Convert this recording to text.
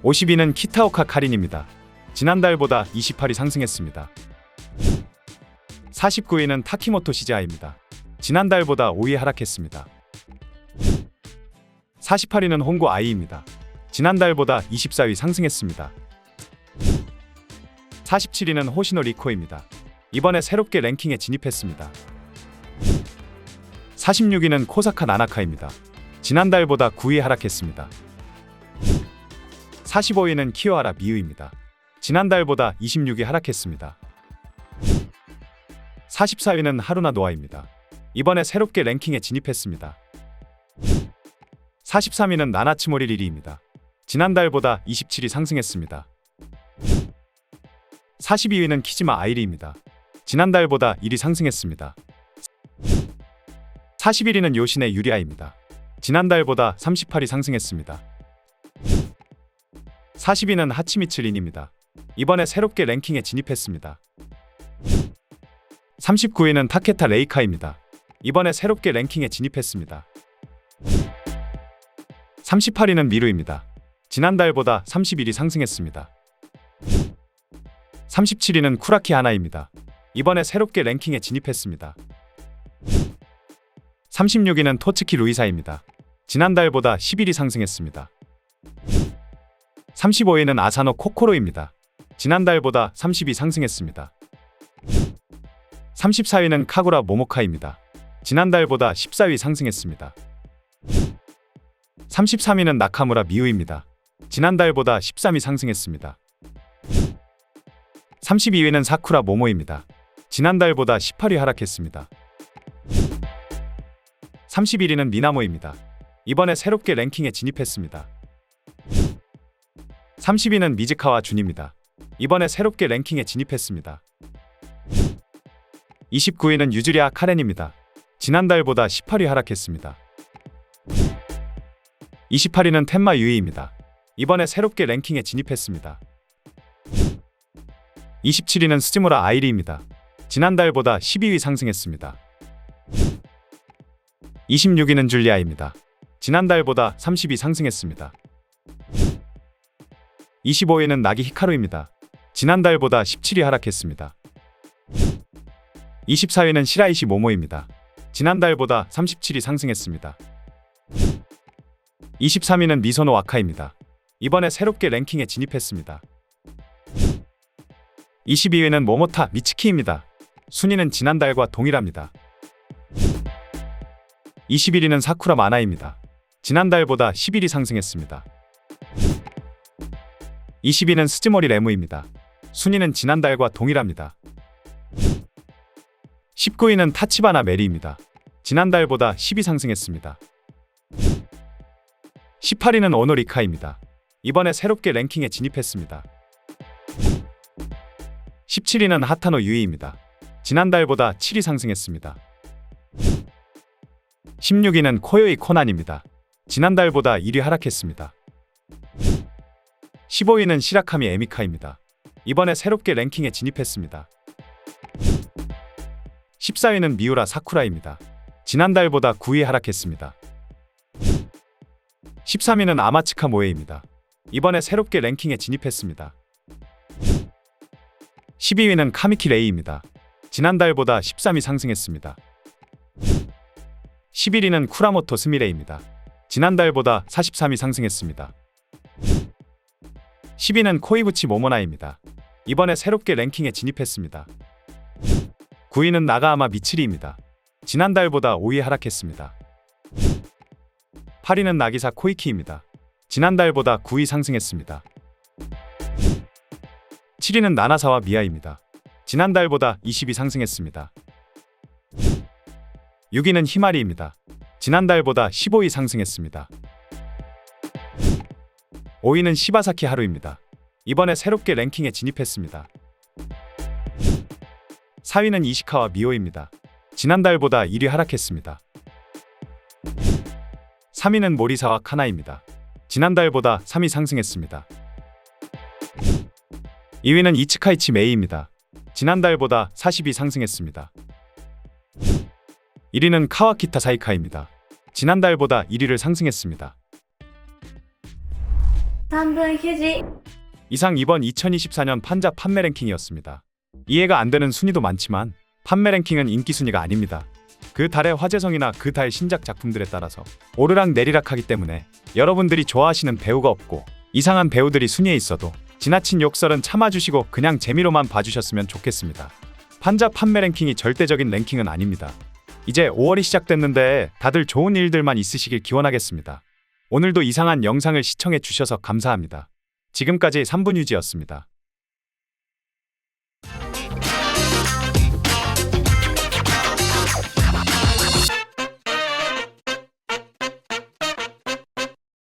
50위는 키타오카 카린입니다. 지난달보다 28위 상승했습니다. 49위는 타키모토 시즈아입니다. 지난달보다 5위 하락했습니다. 48위는 홍고 아이입니다. 지난달보다 24위 상승했습니다. 47위는 호시노 리코입니다. 이번에 새롭게 랭킹에 진입했습니다. 46위는 코사카 나나카입니다. 지난달보다 9위 하락했습니다. 45위는 키요하라 미유입니다. 지난달보다 26위 하락했습니다. 44위는 하루나 노아입니다. 이번에 새롭게 랭킹에 진입했습니다. 43위는 나나츠모리 리리입니다. 지난달보다 27위 상승했습니다. 42위는 키지마 아이리입니다. 지난달보다 1위 상승했습니다. 41위는 요시네 유리아입니다. 지난달보다 38위 상승했습니다. 40위는 하치미츠 린입니다. 이번에 새롭게 랭킹에 진입했습니다. 39위는 타케타 레이카입니다. 이번에 새롭게 랭킹에 진입했습니다. 38위는 미루입니다. 지난달보다 31위 상승했습니다. 37위는 쿠라키 하나입니다. 이번에 새롭게 랭킹에 진입했습니다. 36위는 토츠키 루이사입니다. 지난달보다 11위 상승했습니다. 35위는 아사노 코코로입니다. 지난달보다 30위 상승했습니다. 34위는 카구라 모모카입니다. 지난달보다 14위 상승했습니다. 33위는 나카무라 미우입니다. 지난달보다 13위 상승했습니다. 32위는 사쿠라 모모입니다. 지난달보다 18위 하락했습니다. 31위는 미나모입니다. 이번에 새롭게 랭킹에 진입했습니다. 30위는 미즈카와 준입니다. 이번에 새롭게 랭킹에 진입했습니다. 29위는 유즈리아 카렌입니다. 지난달보다 18위 하락했습니다. 28위는 텐마 유이입니다. 이번에 새롭게 랭킹에 진입했습니다. 27위는 스즈무라 아이리입니다. 지난달보다 12위 상승했습니다. 26위는 줄리아입니다. 지난달보다 30위 상승했습니다. 25위는 나기 히카루입니다. 지난달보다 17위 하락했습니다. 24위는 시라이시 모모입니다. 지난달보다 37위 상승했습니다. 23위는 미소노 와카입니다. 이번에 새롭게 랭킹에 진입했습니다. 22위는 모모타 미츠키입니다. 순위는 지난달과 동일합니다. 21위는 사쿠라 마나입니다. 지난달보다 11위 상승했습니다. 20위는 스즈모리 레무입니다. 순위는 지난달과 동일합니다. 19위는 타치바나 메리입니다. 지난달보다 10위 상승했습니다. 18위는 오노리카입니다. 이번에 새롭게 랭킹에 진입했습니다. 17위는 하타노 유이입니다. 지난달보다 7위 상승했습니다. 16위는 코요이 코난입니다. 지난달보다 1위 하락했습니다. 15위는 시라카미 에미카입니다. 이번에 새롭게 랭킹에 진입했습니다. 14위는 미우라 사쿠라입니다. 지난달보다 9위 하락했습니다. 13위는 아마츠카 모에입니다. 이번에 새롭게 랭킹에 진입했습니다. 12위는 카미키 레이입니다. 지난달보다 13위 상승했습니다. 11위는 쿠라모토 스미레입니다. 지난달보다 43위 상승했습니다. 10위는 코이부치 모모나입니다. 이번에 새롭게 랭킹에 진입했습니다. 9위는 나가하마 미츠리입니다. 지난달보다 5위 하락했습니다. 8위는 나기사 코이키입니다. 지난달보다 9위 상승했습니다. 7위는 나나사와 미아입니다. 지난달보다 20위 상승했습니다. 6위는 히마리입니다. 지난달보다 15위 상승했습니다. 5위는 시바사키 하루입니다. 이번에 새롭게 랭킹에 진입했습니다. 4위는 이시카와 미오입니다. 지난달보다 1위 하락했습니다. 3위는 모리사와 카나입니다. 지난달보다 3위 상승했습니다. 2위는 이츠카이치 메이입니다. 지난달보다 40위 상승했습니다. 1위는 카와키타 사이카입니다. 지난달보다 1위를 상승했습니다. 3분 휴지. 이상 이번 2024년 판자 판매 랭킹이었습니다. 이해가 안 되는 순위도 많지만 판매 랭킹은 인기 순위가 아닙니다. 그 달의 화제성이나 그 달 신작 작품들에 따라서 오르락 내리락 하기 때문에 여러분들이 좋아하시는 배우가 없고 이상한 배우들이 순위에 있어도 지나친 욕설은 참아주시고 그냥 재미로만 봐주셨으면 좋겠습니다. 판자 판매 랭킹이 절대적인 랭킹은 아닙니다. 이제 5월이 시작됐는데 다들 좋은 일들만 있으시길 기원하겠습니다. 오늘도 이상한 영상을 시청해 주셔서 감사합니다. 지금까지 3분 유지였습니다.